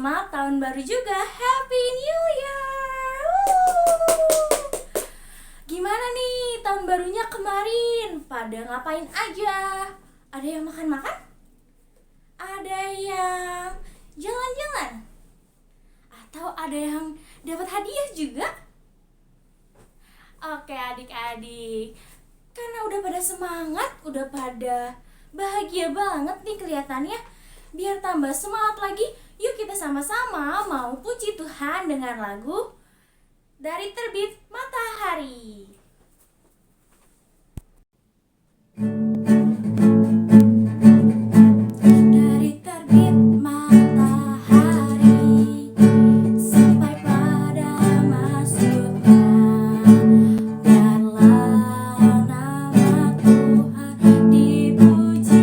selamat tahun baru juga. Happy New Year. Woo! Gimana nih tahun barunya kemarin? Pada ngapain aja? Ada yang makan-makan? Ada yang jalan-jalan? Atau ada yang dapat hadiah juga? Oke adik-adik, karena udah pada semangat, udah pada bahagia banget nih kelihatannya. Biar tambah semangat lagi, yuk kita sama-sama mau puji Tuhan dengan lagu Dari Terbit Matahari. Dari terbit matahari sampai pada masuknya, biarlah nama Tuhan dipuji.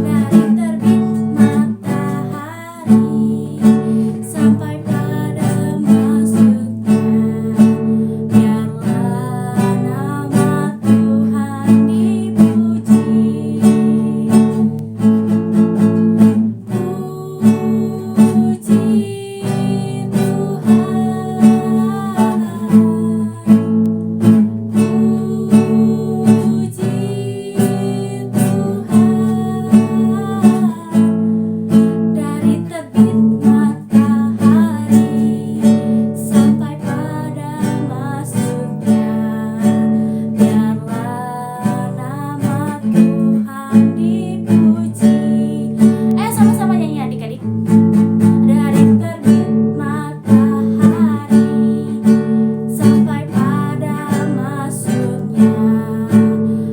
Dari terbit matahari sampai pada masuknya, biarlah nama Tuhan dipuji. Dari terbit matahari sampai pada masuknya, biarlah nama Tuhan dipuji. Sama-sama nyanyi adik-adik. Dari terbit matahari sampai pada masuknya,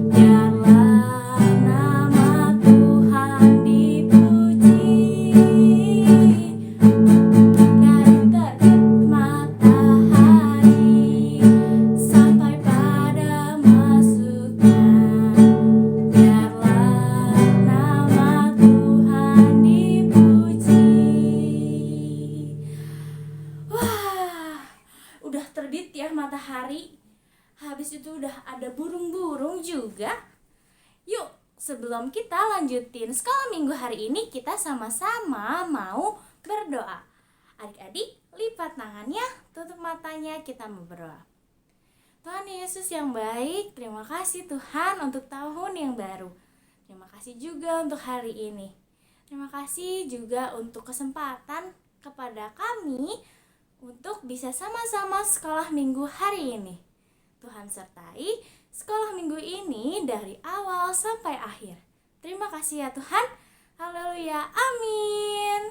biarlah nama Tuhan dipuji. Dari terbit matahari sampai pada masuknya, biarlah nama Tuhan dipuji. Wah, udah terbit ya matahari. Habis itu udah ada burung-burung juga. Yuk, sebelum kita lanjutin sekolah minggu hari ini, kita sama-sama mau berdoa. Adik-adik, lipat tangannya, tutup matanya, kita mau berdoa. Tuhan Yesus yang baik, terima kasih Tuhan untuk tahun yang baru. Terima kasih juga untuk hari ini. Terima kasih juga untuk kesempatan kepada kami untuk bisa sama-sama sekolah minggu hari ini. Tuhan sertai sekolah minggu ini dari awal sampai akhir. Terima kasih ya Tuhan. Haleluya, amin.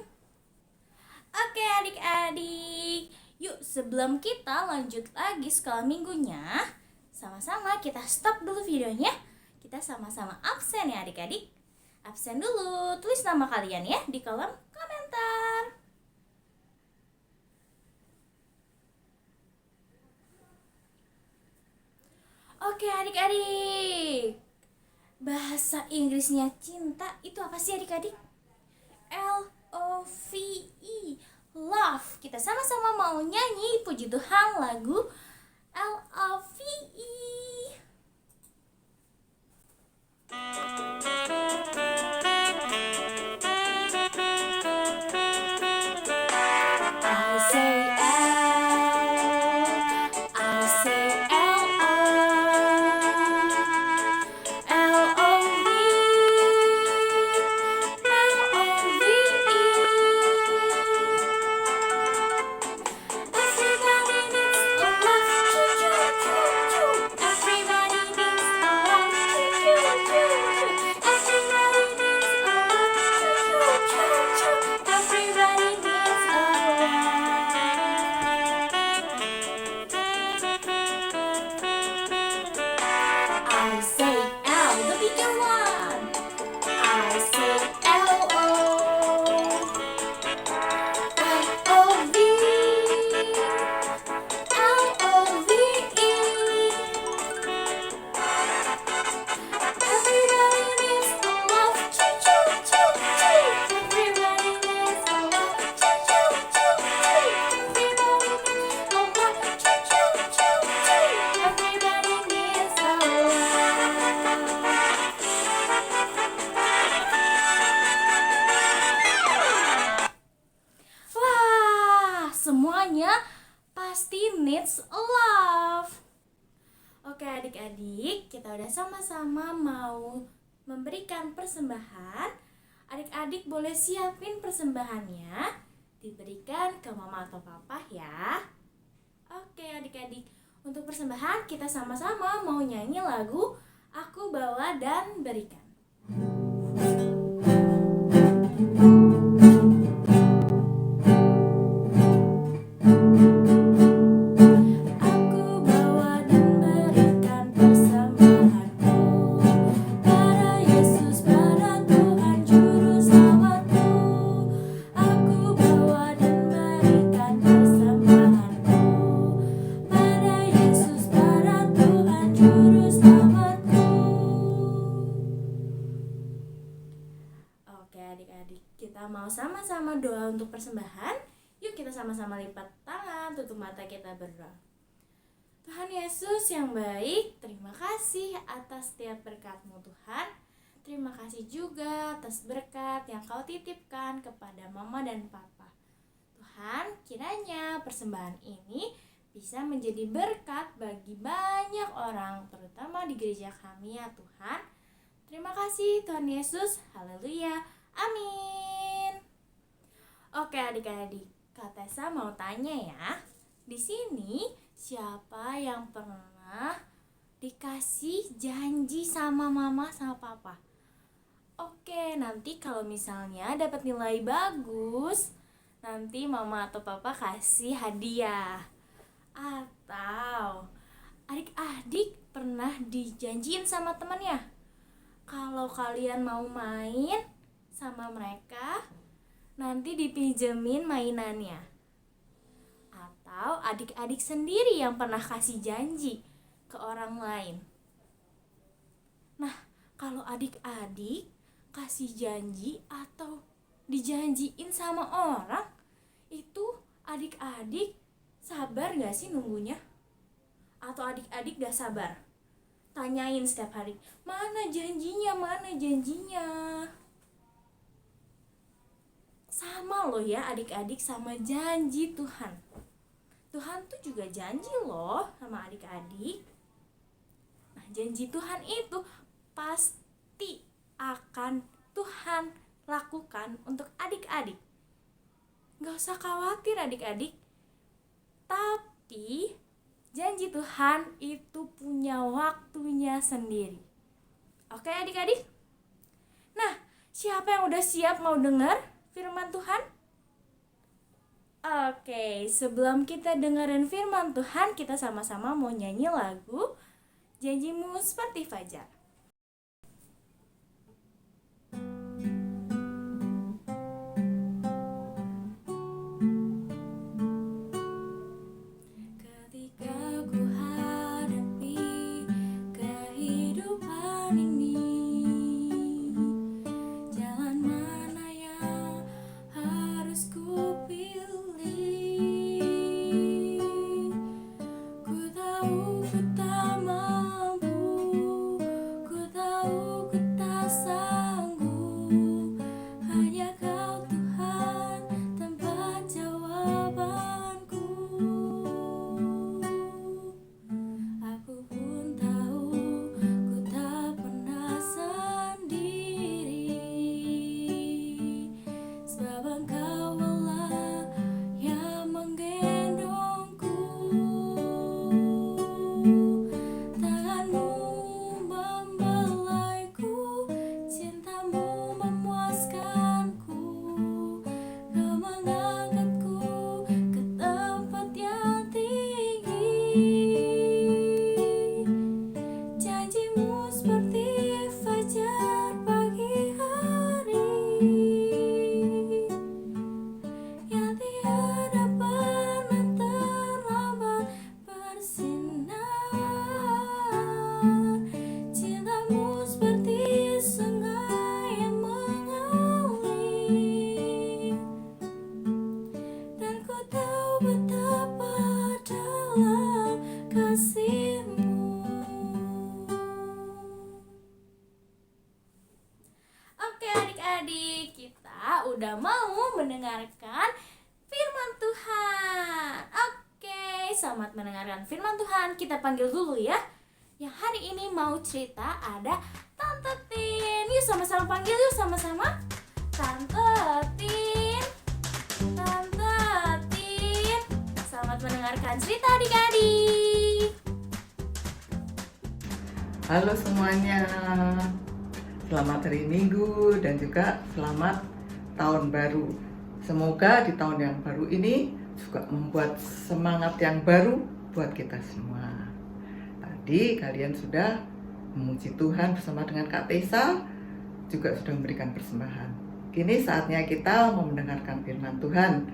Oke adik-adik, yuk sebelum kita lanjut lagi sekolah minggunya, sama-sama kita stop dulu videonya. Kita sama-sama absen ya adik-adik. Absen dulu, tulis nama kalian ya di kolom komentar. Oke adik-adik, bahasa Inggrisnya cinta itu apa sih adik-adik? L-O-V-E, love. Kita sama-sama mau nyanyi puji Tuhan lagu L-O-V-E. I say L, I say L-O, L-O-V, L-O-V-E. Everybody needs a love semuanya pasti needs love. Oke adik-adik, kita udah sama-sama mau memberikan persembahan. Adik-adik boleh siapin persembahannya, diberikan ke mama atau papa ya. Oke adik-adik, untuk persembahan kita sama-sama mau nyanyi lagu Aku Bawa dan Berikan. Oke adik-adik, kita mau sama-sama doa untuk persembahan. Yuk kita sama-sama lipat tangan, tutup mata, kita berdoa. Tuhan Yesus yang baik, terima kasih atas setiap berkat-Mu Tuhan. Terima kasih juga atas berkat yang Kau titipkan kepada Mama dan Papa. Tuhan, kiranya persembahan ini bisa menjadi berkat bagi banyak orang, terutama di gereja kami ya Tuhan. Terima kasih Tuhan Yesus, haleluya. Amin. Oke adik-adik, Kak Tessa mau tanya ya. Di sini siapa yang pernah dikasih janji sama mama sama papa? Oke, nanti kalau misalnya dapat nilai bagus, nanti mama atau papa kasih hadiah. Atau adik-adik pernah dijanjiin sama temannya, kalau kalian mau main sama mereka, nanti dipinjemin mainannya. Atau adik-adik sendiri yang pernah kasih janji ke orang lain. Nah, kalau adik-adik kasih janji atau dijanjiin sama orang, itu adik-adik sabar gak sih nunggunya? Atau adik-adik gak sabar? Tanyain setiap hari, mana janjinya, mana janjinya? Sama loh ya adik-adik sama janji Tuhan. Tuhan tuh juga janji loh sama adik-adik. Nah, janji Tuhan itu pasti akan Tuhan lakukan untuk adik-adik. Gak usah khawatir adik-adik. Tapi janji Tuhan itu punya waktunya sendiri. Oke adik-adik? Nah, siapa yang udah siap mau dengar firman Tuhan? Oke, sebelum kita dengerin firman Tuhan, kita sama-sama mau nyanyi lagu Janjimu Seperti Fajar. udah mau mendengarkan firman Tuhan. Oke, selamat mendengarkan firman Tuhan. Kita panggil dulu ya. Yang hari ini mau cerita ada Tante Tin. Yuk sama-sama panggil yuk sama-sama. Tante Tin. Tante Tin. Selamat mendengarkan cerita adik-adik. Halo semuanya. Selamat hari Minggu dan juga selamat tahun baru. Semoga di tahun yang baru ini juga membuat semangat yang baru buat kita semua. Tadi kalian sudah memuji Tuhan bersama dengan Kak Tessa, juga sudah memberikan persembahan. Kini saatnya kita mau mendengarkan firman Tuhan.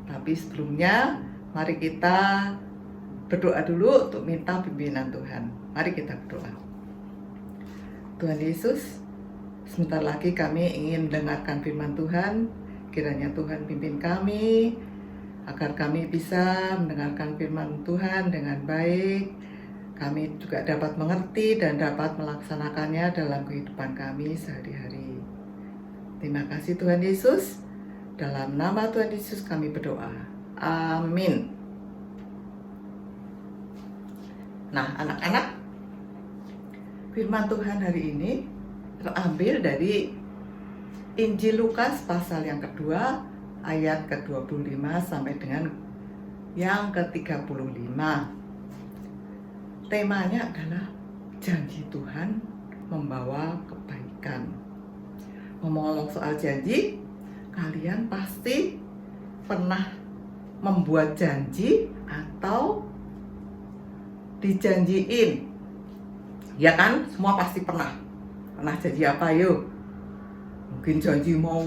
Tapi sebelumnya mari kita berdoa dulu untuk minta pimpinan Tuhan. Mari kita berdoa. Tuhan Yesus, sebentar lagi kami ingin mendengarkan firman Tuhan. Kiranya Tuhan pimpin kami, agar kami bisa mendengarkan firman Tuhan dengan baik. Kami juga dapat mengerti dan dapat melaksanakannya dalam kehidupan kami sehari-hari. Terima kasih Tuhan Yesus. Dalam nama Tuhan Yesus kami berdoa. Amin. Nah, anak-anak, firman Tuhan hari ini terambil dari Injil Lukas pasal yang kedua ayat ke-25 sampai dengan yang ke-35. Temanya adalah janji Tuhan membawa kebaikan. Ngomong-ngomong soal janji, kalian pasti pernah membuat janji atau dijanjiin. Ya kan? Semua pasti pernah. Pernah janji apa yuk? Mungkin janji mau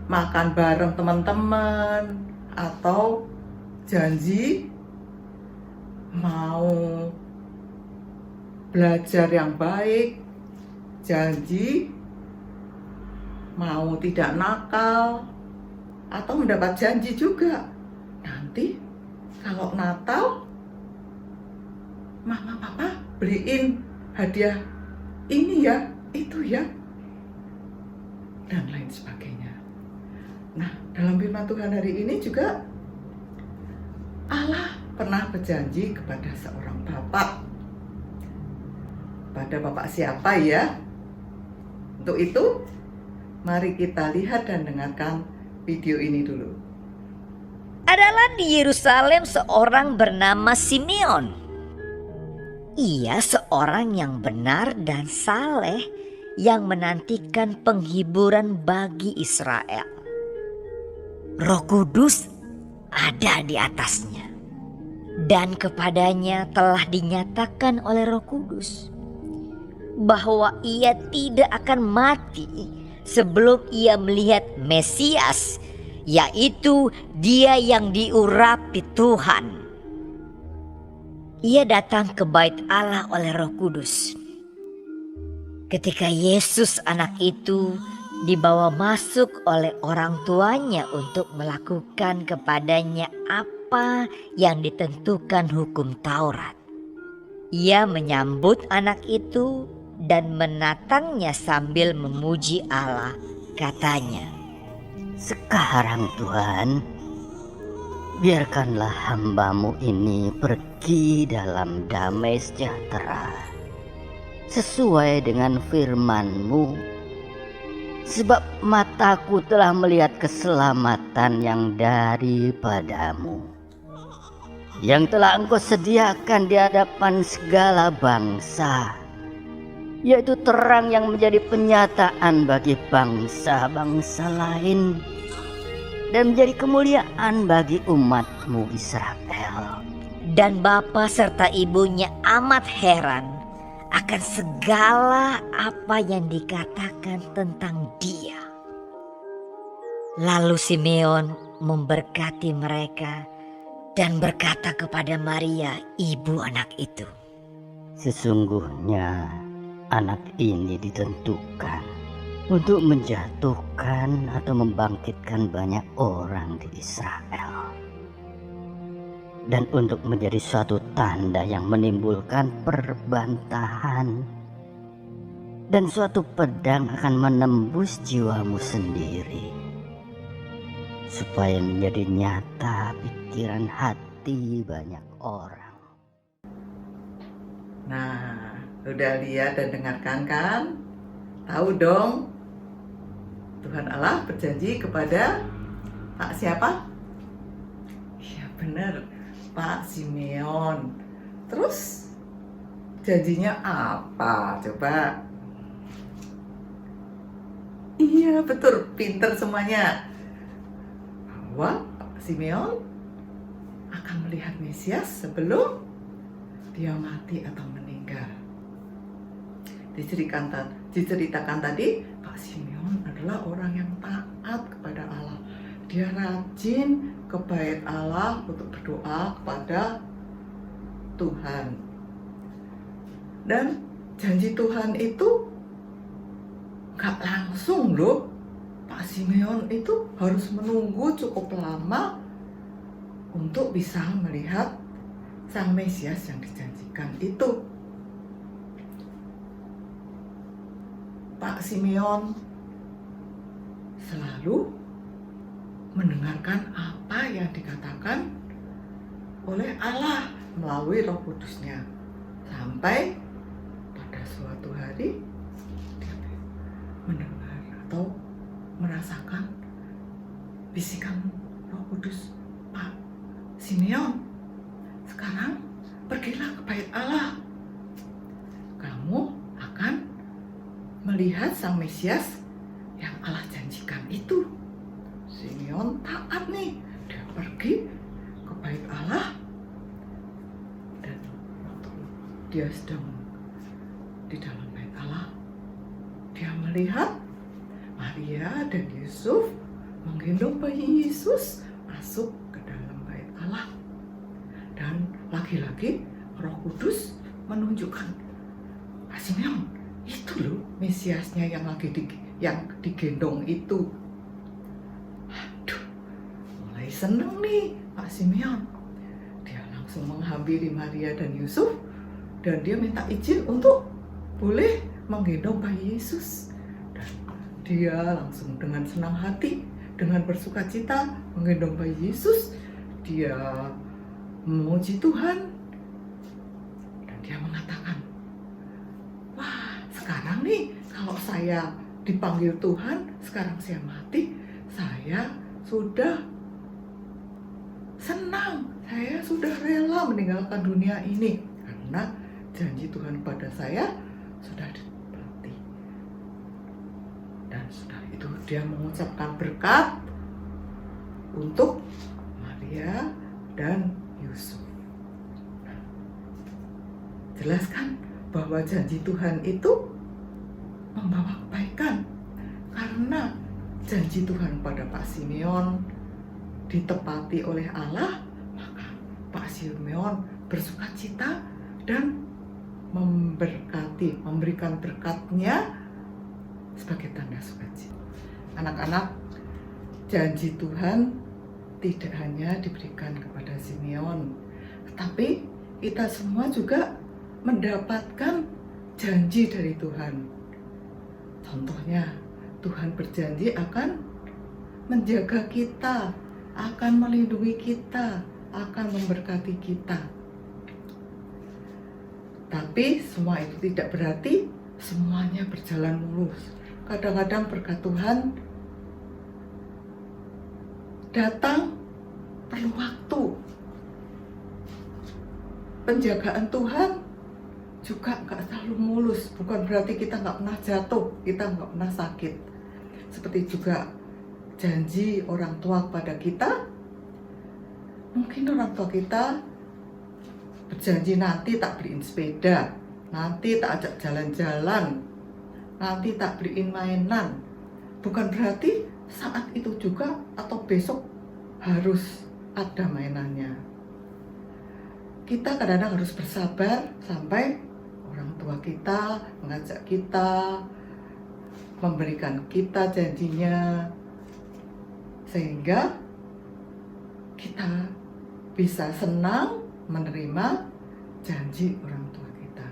makan bareng teman-teman, atau janji mau belajar yang baik, janji mau tidak nakal, atau mendapat janji juga nanti kalau Natal mama papa beliin hadiah ini ya, itu ya, dan lain sebagainya. Nah, dalam firman Tuhan hari ini juga Allah pernah berjanji kepada seorang bapak. Pada bapak siapa ya? Untuk itu, mari kita lihat dan dengarkan video ini dulu. Adalah di Yerusalem seorang bernama Simeon. Ia seorang yang benar dan saleh yang menantikan penghiburan bagi Israel. Roh Kudus ada di atasnya, dan kepadanya telah dinyatakan oleh Roh Kudus bahwa ia tidak akan mati sebelum ia melihat Mesias, yaitu Dia yang diurapi Tuhan. Ia datang ke bait Allah oleh Roh Kudus. Ketika Yesus anak itu dibawa masuk oleh orang tuanya untuk melakukan kepadanya apa yang ditentukan hukum Taurat, ia menyambut anak itu dan menatangnya sambil memuji Allah. Katanya, "Sekarang Tuhan, biarkanlah hamba-Mu ini pergi dalam damai sejahtera, sesuai dengan firman-Mu, sebab mataku telah melihat keselamatan yang daripada-Mu, yang telah Engkau sediakan di hadapan segala bangsa, yaitu terang yang menjadi penyataan bagi bangsa-bangsa lain, dan menjadi kemuliaan bagi umat-Mu Israel." dan bapa serta ibunya amat heran akan segala apa yang dikatakan tentang dia. Lalu Simeon memberkati mereka dan berkata kepada Maria, ibu anak itu, "Sesungguhnya anak ini ditentukan untuk menjatuhkan atau membangkitkan banyak orang di Israel, dan untuk menjadi suatu tanda yang menimbulkan perbantahan, dan suatu pedang akan menembus jiwamu sendiri, supaya menjadi nyata pikiran hati banyak orang. Nah, udah lihat dan dengarkan kan? Tahu dong, Tuhan Allah berjanji kepada Pak siapa? Ya benar, Pak Simeon. Terus janjinya apa? Coba. Iya betul, pinter semuanya. Bahwa Pak Simeon akan melihat Mesias sebelum dia mati atau meninggal. Diceritakan tadi, Pak Simeon adalah orang yang taat kepada Allah. Dia rajin ke bait Allah untuk berdoa kepada Tuhan. Dan janji Tuhan itu gak langsung loh. Pak Simeon itu harus menunggu cukup lama untuk bisa melihat Sang Mesias yang dijanjikan itu. Pak Simeon selalu mendengarkan apa yang dikatakan oleh Allah melalui Roh Kudusnya, sampai pada suatu hari dia mendengar atau merasakan bisikan Roh Kudus, Pak Simeon, sekarang pergilah ke bait Allah. Kamu akan melihat Sang Mesias yang Allah janjikan itu. Simeon taat nih, dia pergi ke bait Allah. Dan waktu dia sedang di dalam bait Allah, dia melihat Maria dan Yusuf menggendong bayi Yesus masuk ke dalam bait Allah. Dan lagi-lagi Roh Kudus menunjukkan, Pak Simeon, itu loh Mesiasnya yang lagi digendong itu. Aduh, mulai seneng nih Pak Simeon. Dia langsung menghampiri Maria dan Yusuf dan dia minta izin untuk boleh menggendong bayi Yesus. Dan dia langsung dengan senang hati, dengan bersukacita menggendong bayi Yesus. Dia memuji Tuhan dan dia mengatakan, wah, sekarang nih kalau saya dipanggil Tuhan, sekarang saya mati, saya sudah senang, saya sudah rela meninggalkan dunia ini karena janji Tuhan pada saya sudah ditepati. Dan setelah itu dia mengucapkan berkat untuk Maria dan Yusuf. Jelaskan bahwa janji Tuhan itu membawa kebaikan, karena janji Tuhan pada Pak Simeon ditepati oleh Allah, maka Pak Simeon bersukacita dan memberikan berkatnya sebagai tanda sukacita. Anak-anak, janji Tuhan tidak hanya diberikan kepada Simeon, tetapi kita semua juga mendapatkan janji dari Tuhan. Contohnya, Tuhan berjanji akan menjaga kita, akan melindungi kita, akan memberkati kita. Tapi semua itu tidak berarti semuanya berjalan mulus. Kadang-kadang berkat Tuhan datang perlu waktu. Penjagaan Tuhan juga gak selalu mulus. Bukan berarti kita gak pernah jatuh, kita gak pernah sakit. Seperti juga janji orang tua kepada kita. Mungkin orang tua kita berjanji nanti tak beliin sepeda, nanti tak ajak jalan-jalan, nanti tak beliin mainan. Bukan berarti saat itu juga atau besok harus ada mainannya. Kita kadang-kadang harus bersabar sampai orang tua kita mengajak kita, memberikan kita janjinya, sehingga kita bisa senang menerima janji orang tua kita.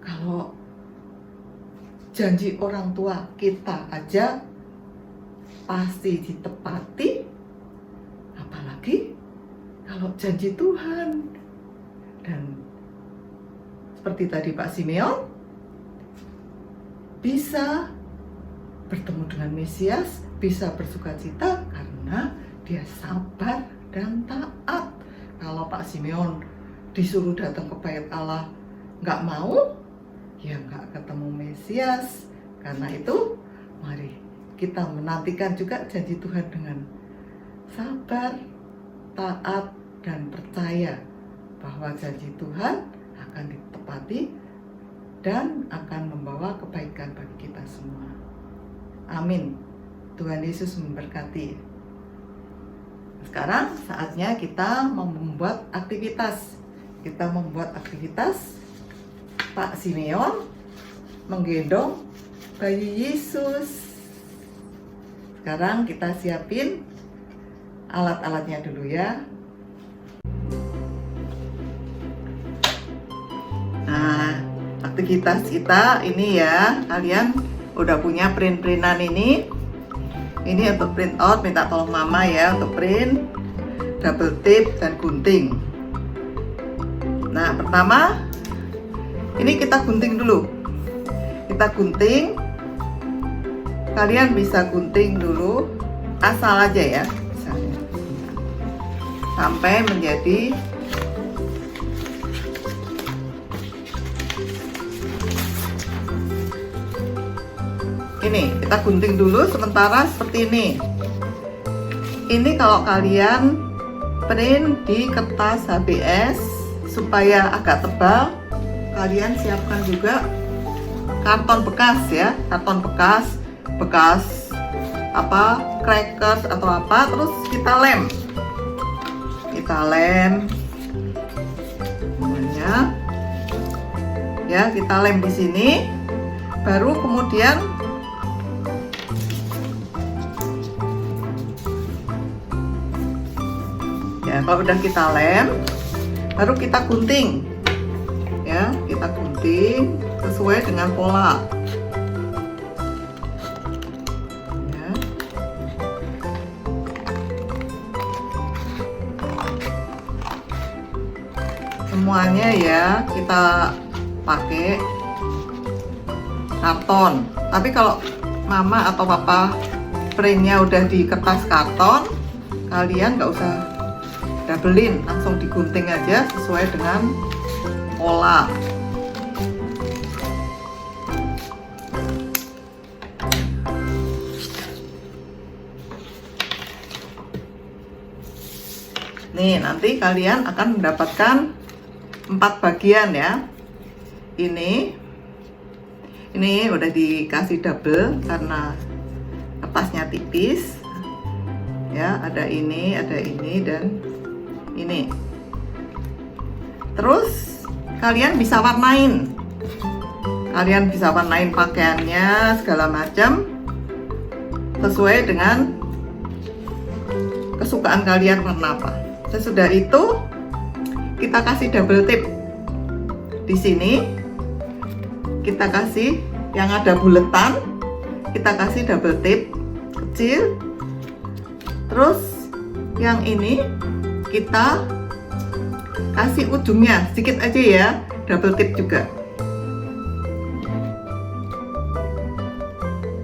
Kalau janji orang tua kita aja pasti ditepati, kalau janji Tuhan. Dan seperti tadi Pak Simeon, bisa bertemu dengan Mesias, bisa bersukacita karena dia sabar dan taat. Kalau Pak Simeon disuruh datang ke bait Allah nggak mau, ya nggak ketemu Mesias. Karena itu mari kita menantikan juga janji Tuhan dengan sabar, taat, dan percaya bahwa janji Tuhan akan ditepati dan akan membawa kebaikan bagi kita semua. Amin. Tuhan Yesus memberkati. Sekarang saatnya kita membuat aktivitas. Kita membuat aktivitas Pak Simeon menggendong bayi Yesus. Sekarang kita siapin alat-alatnya dulu ya. Nah, aktivitas kita ini ya, kalian udah punya print-printan ini. Ini untuk print out, minta tolong mama ya untuk print, double tip dan gunting. Nah, pertama ini kita gunting dulu. Kita gunting. Kalian bisa gunting dulu asal aja ya, misalnya. Sampai menjadi ini, kita gunting dulu sementara seperti ini. Ini kalau kalian print di kertas HBS supaya agak tebal, kalian siapkan juga karton bekas ya, karton bekas apa, crackers atau apa, terus kita lem semuanya ya, kita lem di sini, baru kemudian ya, kalau udah kita lem, baru kita gunting ya, kita gunting sesuai dengan pola ya. Semuanya ya kita pakai karton, tapi kalau mama atau papa printnya udah di kertas karton, kalian nggak usah doublein, langsung digunting aja sesuai dengan pola. Nih, nanti kalian akan mendapatkan 4 bagian ya. Ini udah dikasih double karena kertasnya tipis. Ya, ada ini dan ini. Terus kalian bisa warnain. Kalian bisa warnain pakaiannya segala macam sesuai dengan kesukaan kalian warna apa. Sesudah itu kita kasih double tip. Di sini kita kasih yang ada buletan, kita kasih double tip kecil. Terus yang ini kita kasih ujungnya sedikit aja ya, double tip juga.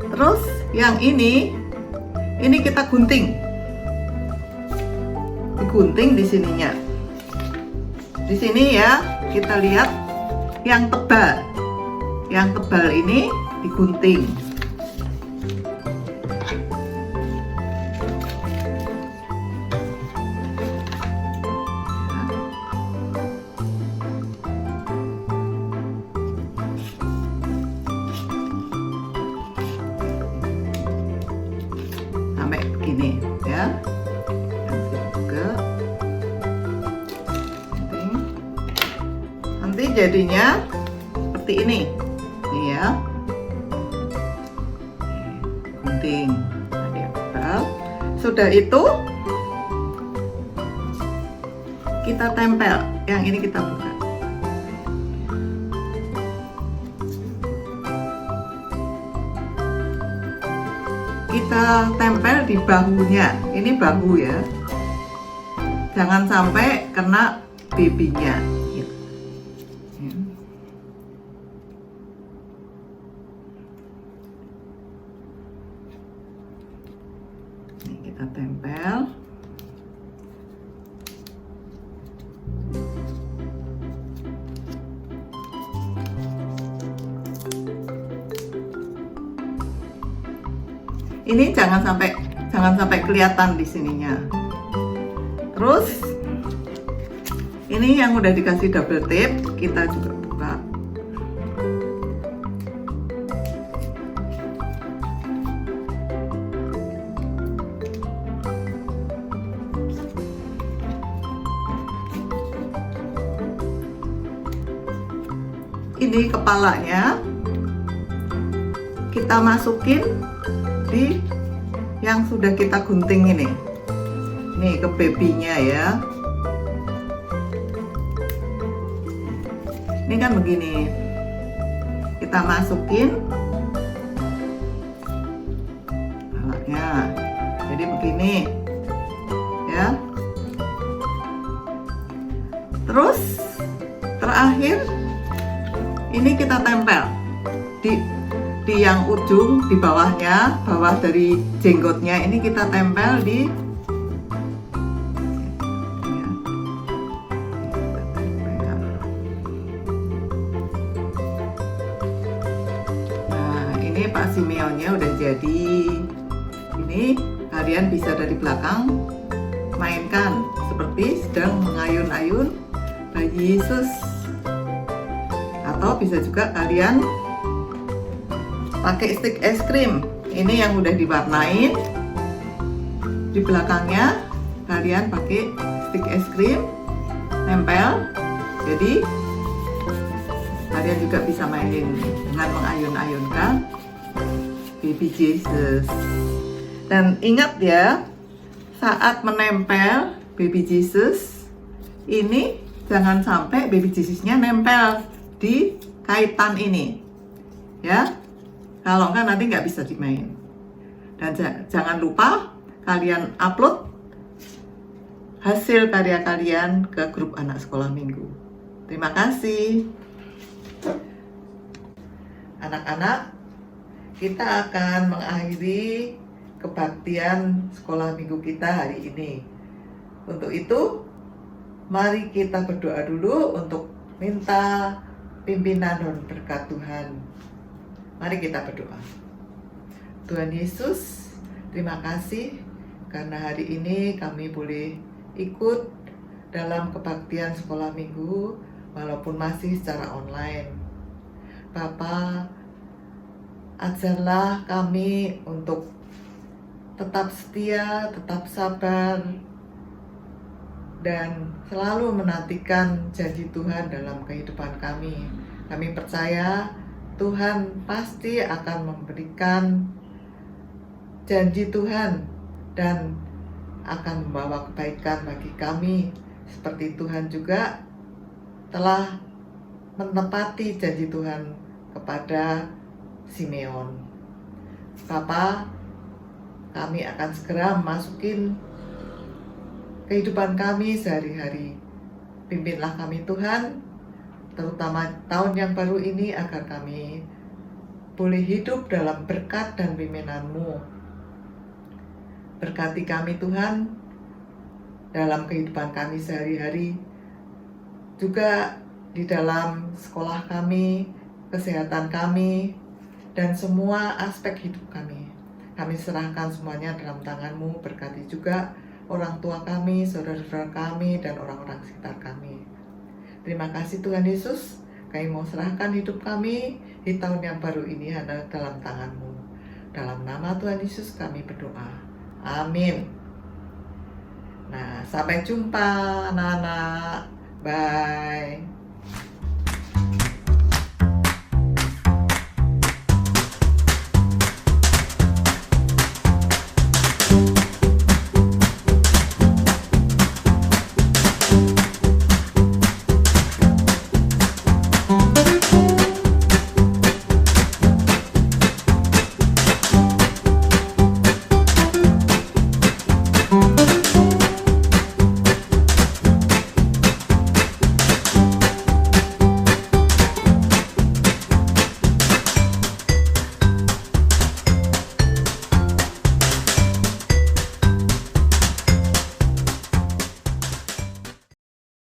Terus yang ini kita gunting. Digunting di sininya. Di sini ya, kita lihat yang tebal. Yang tebal ini digunting. Sampai begini ya. Nanti jadinya seperti ini nih ya, gunting. Sudah itu kita tempel, yang ini kita buka. Kita tempel di bahunya, ini bahu ya. jangan sampai kena babynya gitu. Ini kita tempel. Ini jangan sampai kelihatan di sininya. Terus ini yang udah dikasih double tape, kita juga buka. Ini kepalanya kita masukin di yang sudah kita gunting ini. Nih ke babynya ya. Ini kan begini. Kita masukin kepalanya. Jadi begini. Ya. Terus terakhir ini kita tempel di yang ujung di bawahnya, bawah dari jenggotnya ini kita tempel di Nah, ini Pak Simeonnya udah jadi. Ini kalian bisa dari belakang mainkan seperti sedang mengayun-ayun bayi Yesus. Atau bisa juga kalian pakai stick es krim. Ini yang udah diwarnain. Di belakangnya kalian pakai stick es krim, nempel. Jadi kalian juga bisa mainin dengan mengayun-ayunkan baby Jesus. Dan ingat ya, saat menempel baby Jesus ini jangan sampai baby Jesusnya nempel di kaitan ini, ya. Kalau enggak nanti nggak bisa dimain. Dan jangan lupa kalian upload hasil karya kalian ke grup anak sekolah minggu. Terima kasih. Anak-anak, kita akan mengakhiri kebaktian sekolah minggu kita hari ini. Untuk itu, mari kita berdoa dulu untuk minta pimpinan dan berkat Tuhan. Mari kita berdoa. Tuhan Yesus, terima kasih karena hari ini kami boleh ikut dalam kebaktian sekolah minggu walaupun masih secara online. Bapa, ajarlah kami untuk tetap setia, tetap sabar, dan selalu menantikan janji Tuhan dalam kehidupan kami. Kami percaya Tuhan pasti akan memberikan janji Tuhan dan akan membawa kebaikan bagi kami, seperti Tuhan juga telah menepati janji Tuhan kepada Simeon. Bapa, kami akan segera masukin kehidupan kami sehari-hari. Pimpinlah kami Tuhan, terutama tahun yang baru ini, agar kami boleh hidup dalam berkat dan bimbingan-Mu. Berkati kami Tuhan dalam kehidupan kami sehari-hari, juga di dalam sekolah kami, kesehatan kami, dan semua aspek hidup kami. Kami serahkan semuanya dalam tangan-Mu. Berkati juga orang tua kami, saudara-saudara kami, dan orang-orang sekitar kami. Terima kasih Tuhan Yesus, kami mau serahkan hidup kami di tahun yang baru ini hanya dalam tangan-Mu. Dalam nama Tuhan Yesus kami berdoa. Amin. Nah, sampai jumpa anak-anak. Bye.